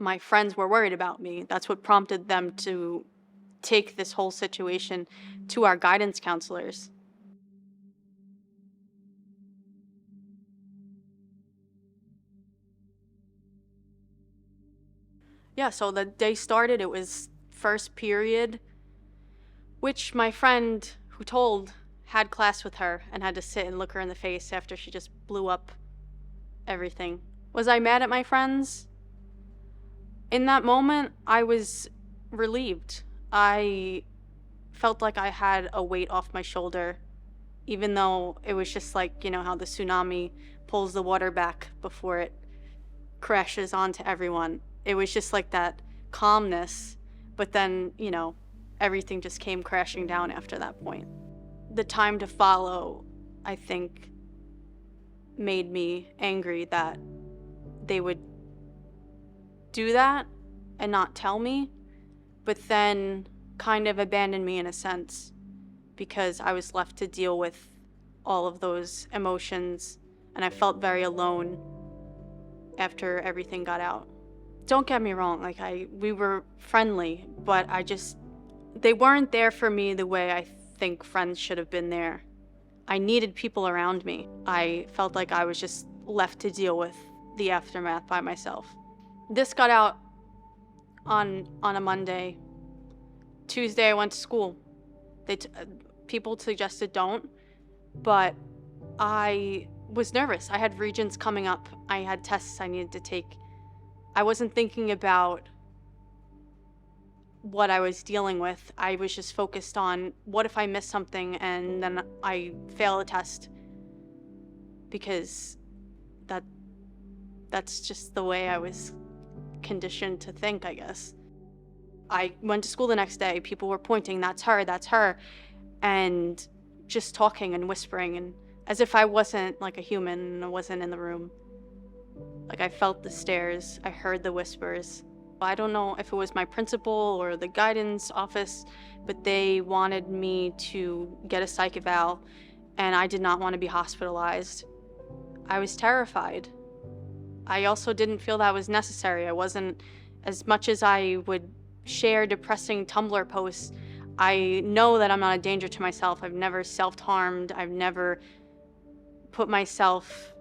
my friends were worried about me. That's what prompted them to take this whole situation to our guidance counselors. Yeah, so the day started, it was first period, which my friend who told had class with her and had to sit and look her in the face after she just blew up everything. Was I mad at my friends? In that moment, I was relieved. I felt like I had a weight off my shoulder, even though it was just like, how the tsunami pulls the water back before it crashes onto everyone. It was just like that calmness, but then, everything just came crashing down after that point. The time to follow, I think, made me angry that they would do that and not tell me, but then kind of abandon me in a sense, because I was left to deal with all of those emotions, and I felt very alone after everything got out. Don't get me wrong, we were friendly, but they weren't there for me the way I think friends should have been there. I needed people around me. I felt like I was just left to deal with the aftermath by myself. This got out on a Monday. Tuesday I went to school. People suggested don't, but I was nervous. I had regents coming up. I had tests I needed to take. I wasn't thinking about what I was dealing with. I was just focused on, what if I miss something and then I fail a test? Because that's just the way I was conditioned to think, I guess. I went to school the next day. People were pointing, that's her, and just talking and whispering, and as if I wasn't like a human and I wasn't in the room. Like, I felt the stares, I heard the whispers. I don't know if it was my principal or the guidance office, but they wanted me to get a psych eval, and I did not want to be hospitalized. I was terrified. I also didn't feel that was necessary. I wasn't, as much as I would share depressing Tumblr posts, I know that I'm not a danger to myself. I've never self-harmed. I've never put myself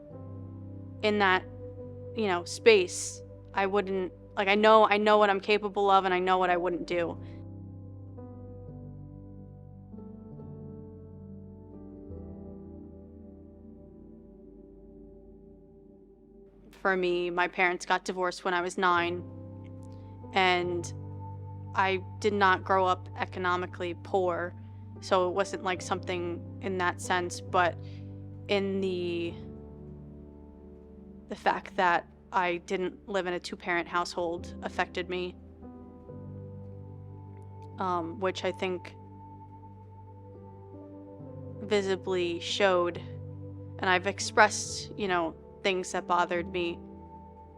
in that, space. I wouldn't, I know what I'm capable of, and I know what I wouldn't do. For me, my parents got divorced when I was 9, and I did not grow up economically poor, so it wasn't like something in that sense, but in the fact that I didn't live in a 2-parent household affected me, which I think visibly showed, and I've expressed, things that bothered me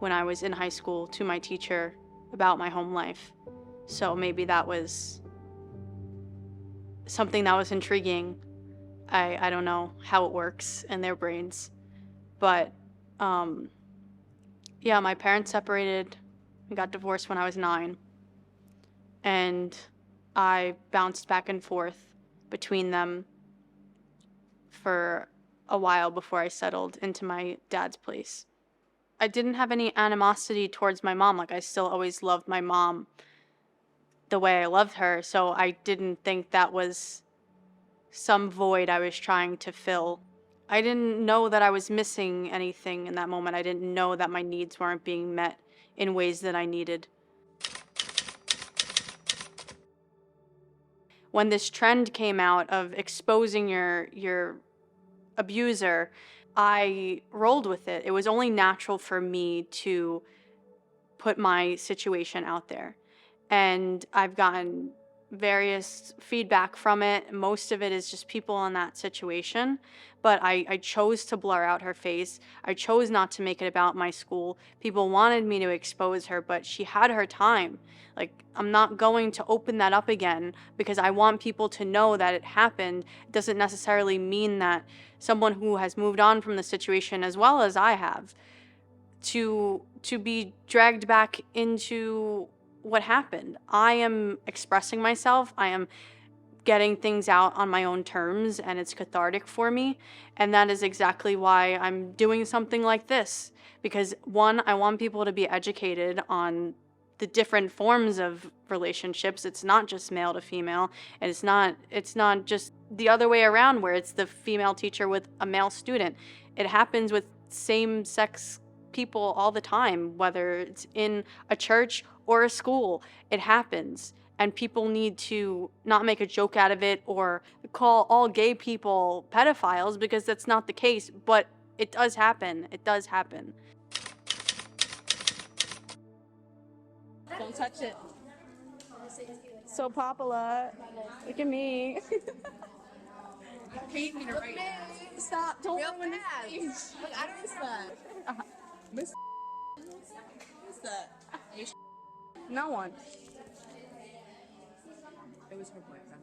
when I was in high school to my teacher about my home life. So maybe that was something that was intriguing. I don't know how it works in their brains, but yeah, my parents separated and got divorced when I was 9, and I bounced back and forth between them for a while before I settled into my dad's place. I didn't have any animosity towards my mom. I still always loved my mom the way I loved her, so I didn't think that was some void I was trying to fill. I didn't know that I was missing anything in that moment. I didn't know that my needs weren't being met in ways that I needed. When this trend came out of exposing your abuser, I rolled with it. It was only natural for me to put my situation out there. And I've gotten various feedback from it. Most of it is just people in that situation. But I chose to blur out her face. I chose not to make it about my school. People wanted me to expose her, but she had her time. I'm not going to open that up again because I want people to know that it happened. It doesn't necessarily mean that someone who has moved on from the situation as well as I have, to be dragged back into what happened. I am expressing myself. I am getting things out on my own terms, and it's cathartic for me. And that is exactly why I'm doing something like this. Because one, I want people to be educated on the different forms of relationships. It's not just male to female, and it's not just the other way around where it's the female teacher with a male student. It happens with same-sex people all the time, whether it's in a church or a school. It happens. And people need to not make a joke out of it or call all gay people pedophiles, because that's not the case. But it does happen. It does happen. Don't touch it. So popular. Look at me. Paid me to write that. Stop. Don't Real ruin the fast. stage. Look, I don't miss that. Miss that. No one. It was her boyfriend.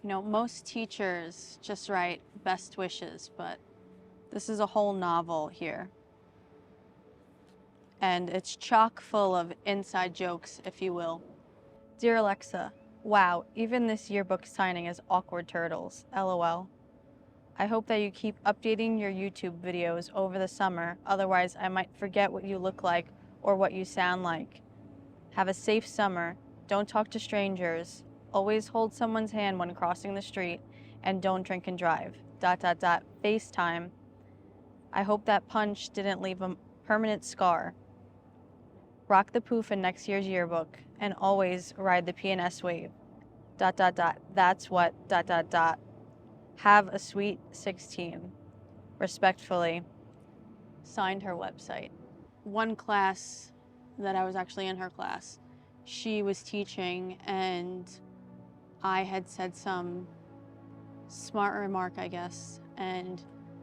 You know, most teachers just write best wishes, but this is a whole novel here. And it's chock full of inside jokes, if you will. Dear Alexa, wow, even this yearbook signing is awkward turtles, LOL. I hope that you keep updating your YouTube videos over the summer, otherwise I might forget what you look like or what you sound like. Have a safe summer, don't talk to strangers, always hold someone's hand when crossing the street, and don't drink and drive. ... FaceTime. I hope that punch didn't leave a permanent scar. Rock the poof in next year's yearbook, and always ride the PNS wave. ... That's what ... Have a sweet 16. Respectfully. Signed, her website. One class that I was actually in her class, she was teaching, and I had said some smart remark, I guess, and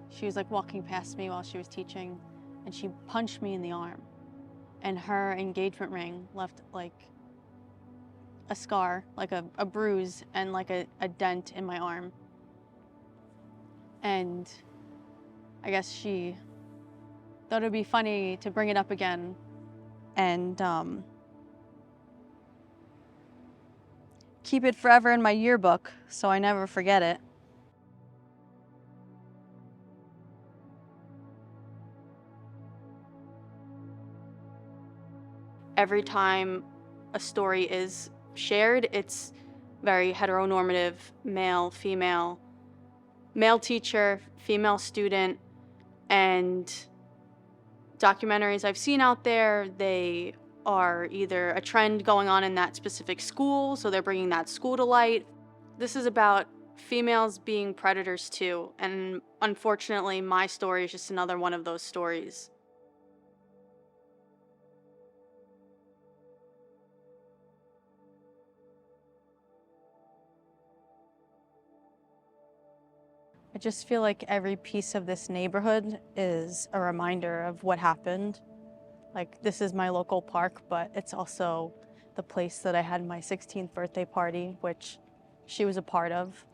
she was like walking past me while she was teaching, and she punched me in the arm, and her engagement ring left like a scar, like a bruise and like a dent in my arm. And I guess she thought it'd be funny to bring it up again, and keep it forever in my yearbook so I never forget it. Every time a story is shared, it's very heteronormative, male, female, male teacher, female student, and documentaries I've seen out there, they are either a trend going on in that specific school, so they're bringing that school to light. This is about females being predators too, and unfortunately my story is just another one of those stories. I just feel like every piece of this neighborhood is a reminder of what happened. Like, this is my local park, but it's also the place that I had my 16th birthday party, which she was a part of.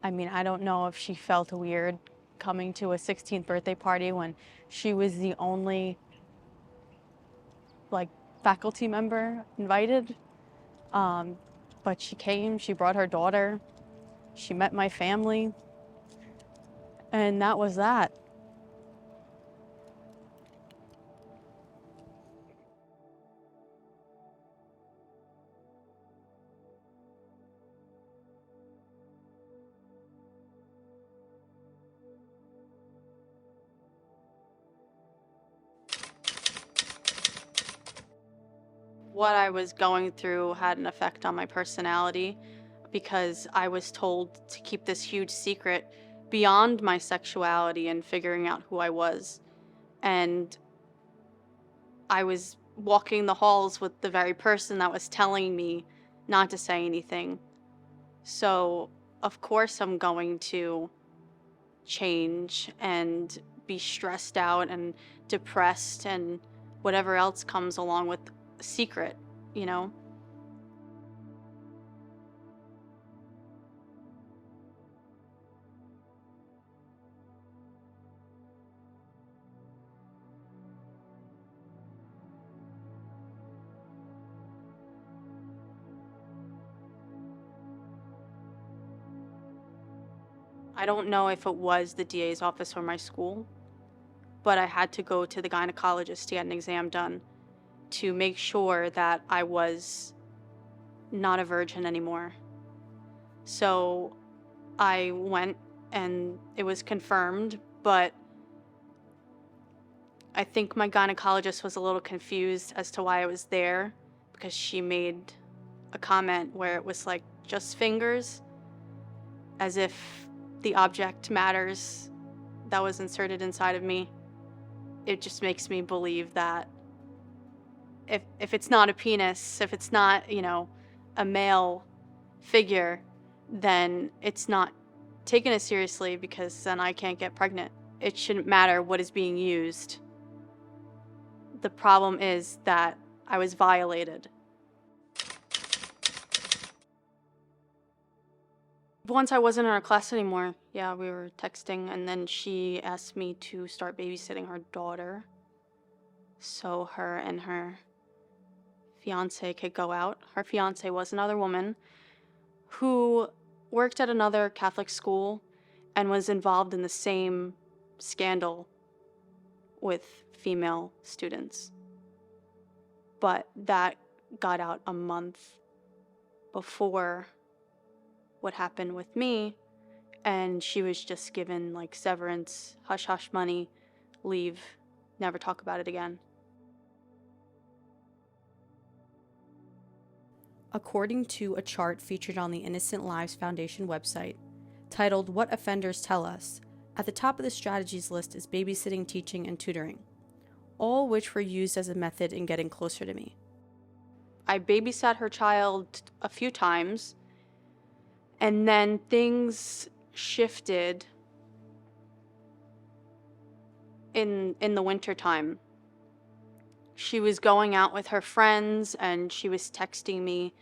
I mean, I don't know if she felt weird coming to a 16th birthday party when she was the only, like, faculty member invited. But she came, she brought her daughter, she met my family, and that was that. What I was going through had an effect on my personality, because I was told to keep this huge secret beyond my sexuality and figuring out who I was. And I was walking the halls with the very person that was telling me not to say anything. So, of course, I'm going to change and be stressed out and depressed and whatever else comes along with a secret, you know? I don't know if it was the DA's office or my school, but I had to go to the gynecologist to get an exam done to make sure that I was not a virgin anymore. So I went and it was confirmed, but I think my gynecologist was a little confused as to why I was there, because she made a comment where it was like just fingers, as if the object matters that was inserted inside of me. It just makes me believe that if it's not a penis, if it's not, a male figure, then it's not taken as seriously, because then I can't get pregnant. It shouldn't matter what is being used. The problem is that I was violated. Once I wasn't in our class anymore, yeah, we were texting, and then she asked me to start babysitting her daughter so her and her fiance could go out. Her fiance was another woman who worked at another Catholic school and was involved in the same scandal with female students. But that got out a month before what happened with me, and she was just given like severance, hush-hush money, leave, never talk about it again. According to a chart featured on the Innocent Lives Foundation website, titled What Offenders Tell Us, at the top of the strategies list is babysitting, teaching, and tutoring, all which were used as a method in getting closer to me. I babysat her child a few times, and then things shifted in the wintertime. She was going out with her friends, and she was texting me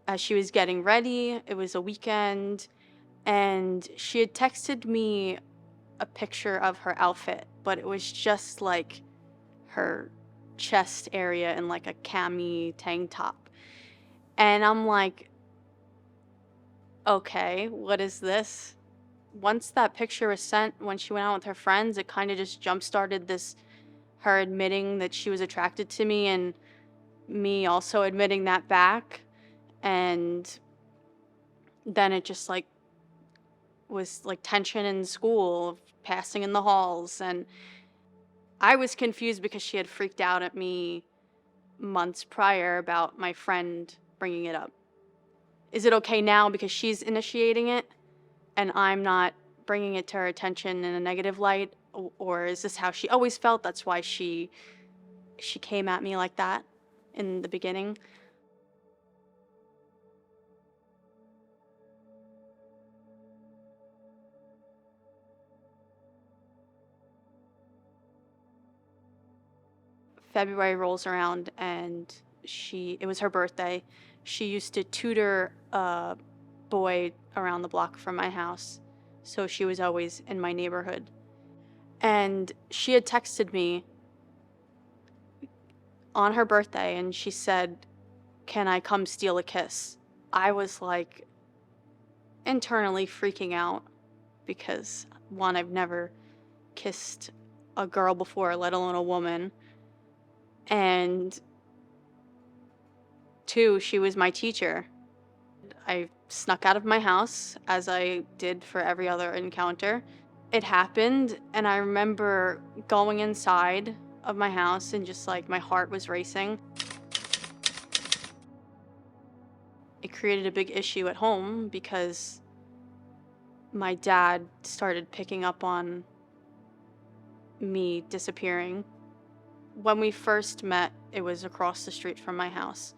as she was getting ready. It was a weekend, and she had texted me a picture of her outfit, but it was just like her chest area and like a cami tank top. And I'm like, okay, what is this? Once that picture was sent, when she went out with her friends, it kind of just jump-started this, her admitting that she was attracted to me and me also admitting that back. And then it just like was like tension in school, passing in the halls, and I was confused because she had freaked out at me months prior about my friend bringing it up. Is it okay now because she's initiating it and I'm not bringing it to her attention in a negative light? Or is this how she always felt? That's why she came at me like that in the beginning. February rolls around and it was her birthday. She used to tutor a boy around the block from my house, so she was always in my neighborhood. And she had texted me on her birthday and she said, "Can I come steal a kiss?" I was like internally freaking out because, one, I've never kissed a girl before, let alone a woman. And two, she was my teacher. I snuck out of my house, as I did for every other encounter. It happened, and I remember going inside of my house and just like my heart was racing. It created a big issue at home because my dad started picking up on me disappearing. When we first met, it was across the street from my house,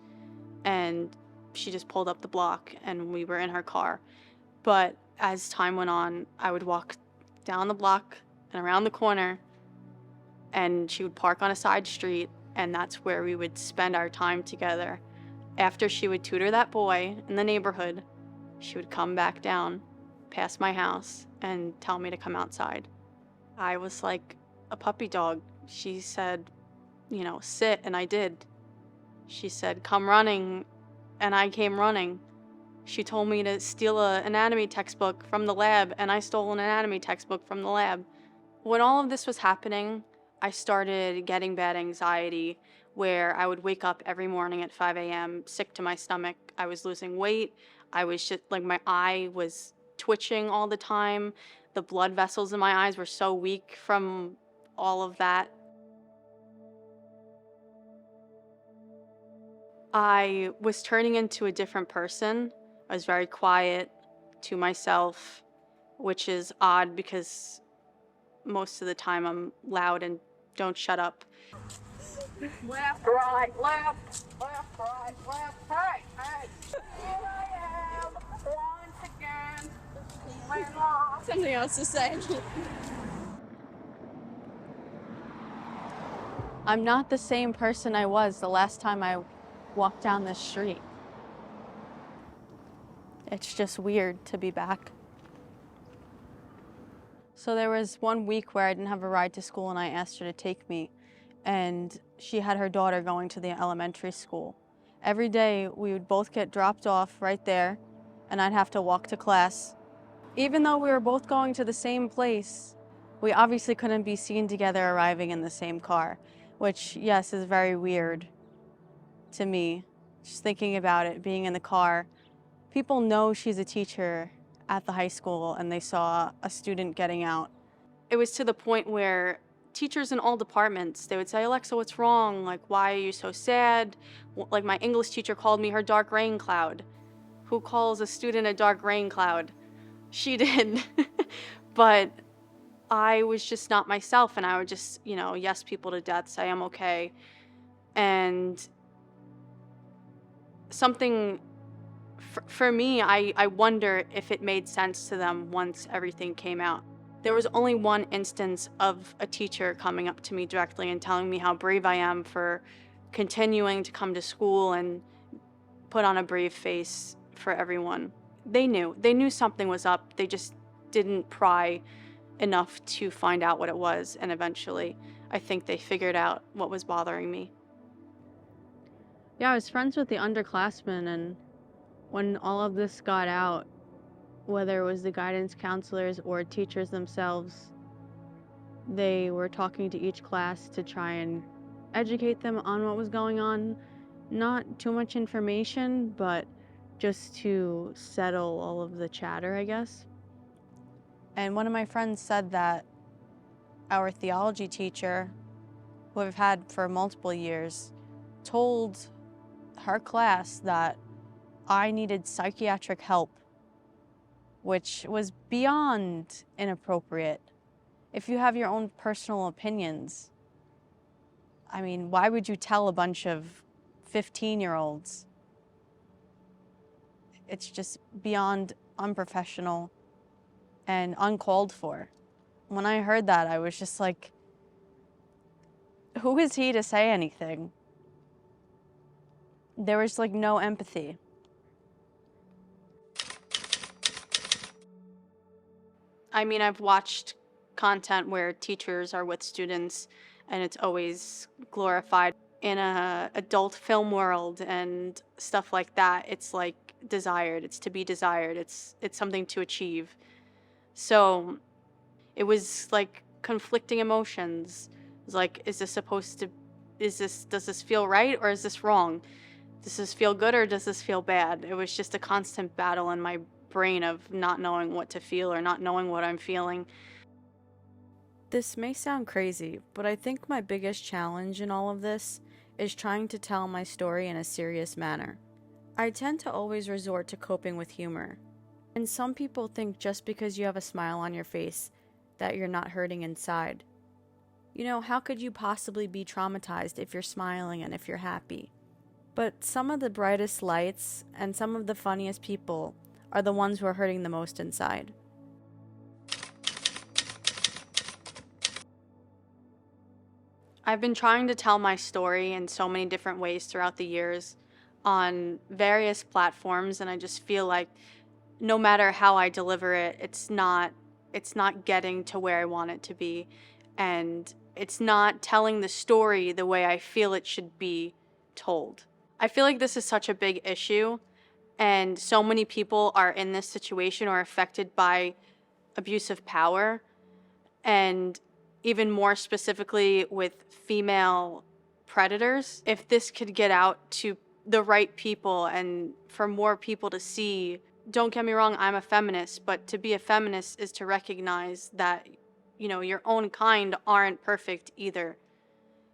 and she just pulled up the block and we were in her car. But as time went on, I would walk down the block and around the corner, and she would park on a side street, and that's where we would spend our time together. After she would tutor that boy in the neighborhood, she would come back down past my house and tell me to come outside. I was like a puppy dog. She said, sit, and I did. She said, come running, and I came running. She told me to steal an anatomy textbook from the lab, and I stole an anatomy textbook from the lab. When all of this was happening, I started getting bad anxiety where I would wake up every morning at 5 a.m. sick to my stomach. I was losing weight. I was just like, my eye was twitching all the time. The blood vessels in my eyes were so weak from all of that. I was turning into a different person. I was very quiet to myself, which is odd because most of the time I'm loud and don't shut up. Left, right, left, right, hey, hey. Here I am, once again. Something else to say. I'm not the same person I was the last time I walked down this street. It's just weird to be back. So there was one week where I didn't have a ride to school and I asked her to take me, and she had her daughter going to the elementary school. Every day we would both get dropped off right there and I'd have to walk to class. Even though we were both going to the same place, we obviously couldn't be seen together arriving in the same car, which, yes, is very weird to me. Just thinking about it, being in the car. People know she's a teacher at the high school and they saw a student getting out. It was to the point where teachers in all departments, they would say, Alexa, what's wrong? Like, why are you so sad? Like, my English teacher called me her dark rain cloud. Who calls a student a dark rain cloud? She did. But I was just not myself, and I would just, yes people to death, say I'm okay. And something, for me, I wonder if it made sense to them once everything came out. There was only one instance of a teacher coming up to me directly and telling me how brave I am for continuing to come to school and put on a brave face for everyone. They knew something was up. They just didn't pry enough to find out what it was, and eventually I think they figured out what was bothering me. Yeah, I was friends with the underclassmen, and when all of this got out, whether it was the guidance counselors or teachers themselves, they were talking to each class to try and educate them on what was going on. Not too much information, but just to settle all of the chatter, I guess. And one of my friends said that our theology teacher, who I've had for multiple years, told her class that I needed psychiatric help, which was beyond inappropriate. If you have your own personal opinions, I mean, why would you tell a bunch of 15-year-olds? It's just beyond unprofessional and uncalled for. When I heard that, I was just like, who is he to say anything? There was like no empathy. I mean, I've watched content where teachers are with students and it's always glorified. In a adult film world and stuff like that, it's like desired, it's to be desired, it's something to achieve. So it was like conflicting emotions. It was like, does this feel right or is this wrong? Does this feel good or does this feel bad? It was just a constant battle in my brain of not knowing what to feel or not knowing what I'm feeling. This may sound crazy, but I think my biggest challenge in all of this is trying to tell my story in a serious manner. I tend to always resort to coping with humor. And some people think just because you have a smile on your face that you're not hurting inside. How could you possibly be traumatized if you're smiling and if you're happy? But some of the brightest lights and some of the funniest people are the ones who are hurting the most inside. I've been trying to tell my story in so many different ways throughout the years on various platforms, and I just feel like no matter how I deliver it, it's not getting to where I want it to be, and it's not telling the story the way I feel it should be told. I feel like this is such a big issue And so many people are in this situation or affected by abuse of power, and even more specifically with female predators. If this could get out to the right people and for more people to see, don't get me wrong, I'm a feminist, but to be a feminist is to recognize that, you know, your own kind aren't perfect either.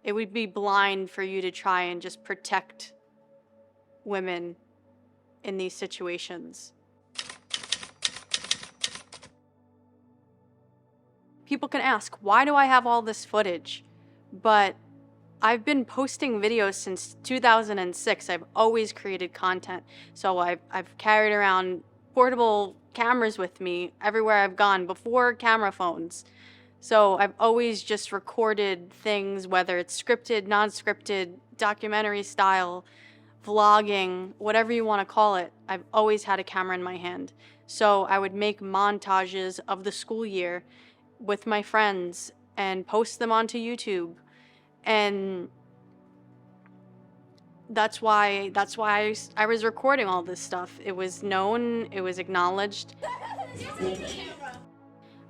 It would be blind for you to try and just protect women in these situations. People can ask, why do I have all this footage? But I've been posting videos since 2006. I've always created content. So I've carried around portable cameras with me everywhere I've gone before camera phones. So I've always just recorded things, whether it's scripted, non-scripted, documentary style, vlogging, whatever you want to call it. I've always had a camera in my hand. So I would make montages of the school year with my friends and post them onto YouTube. And that's why I was recording all this stuff. It was known, it was acknowledged.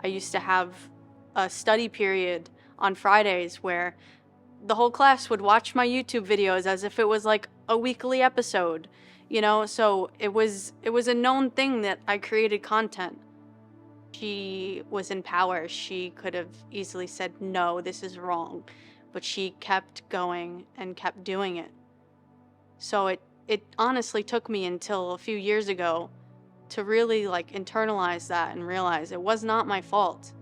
I used to have a study period on Fridays where the whole class would watch my YouTube videos as if it was like a weekly episode, you know? So it was a known thing that I created content. She was in power. She could have easily said, no, this is wrong. But she kept going and kept doing it. So it honestly took me until a few years ago to really like internalize that and realize it was not my fault.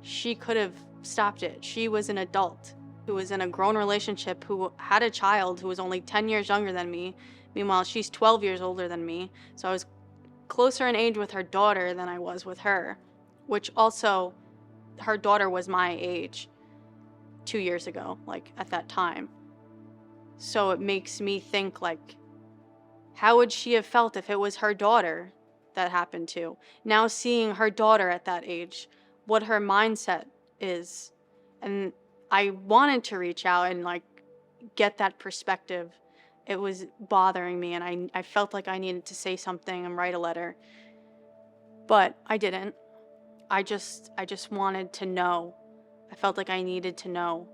She could have stopped it. She was an adult who was in a grown relationship, who had a child who was only 10 years younger than me. Meanwhile, she's 12 years older than me. So I was closer in age with her daughter than I was with her, which also, her daughter was my age 2 years ago, like at that time. So it makes me think, like, how would she have felt if it was her daughter that happened to? Now seeing her daughter at that age, what her mindset is. And I wanted to reach out and like get that perspective. It was bothering me, and I felt like I needed to say something and write a letter. But I didn't. I just wanted to know. I felt like I needed to know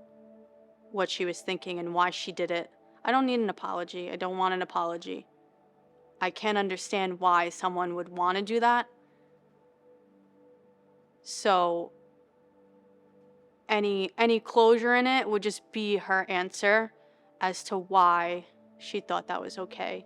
what she was thinking and why she did it. I don't need an apology. I don't want an apology. I can't understand why someone would want to do that. So any closure in it would just be her answer as to why she thought that was okay.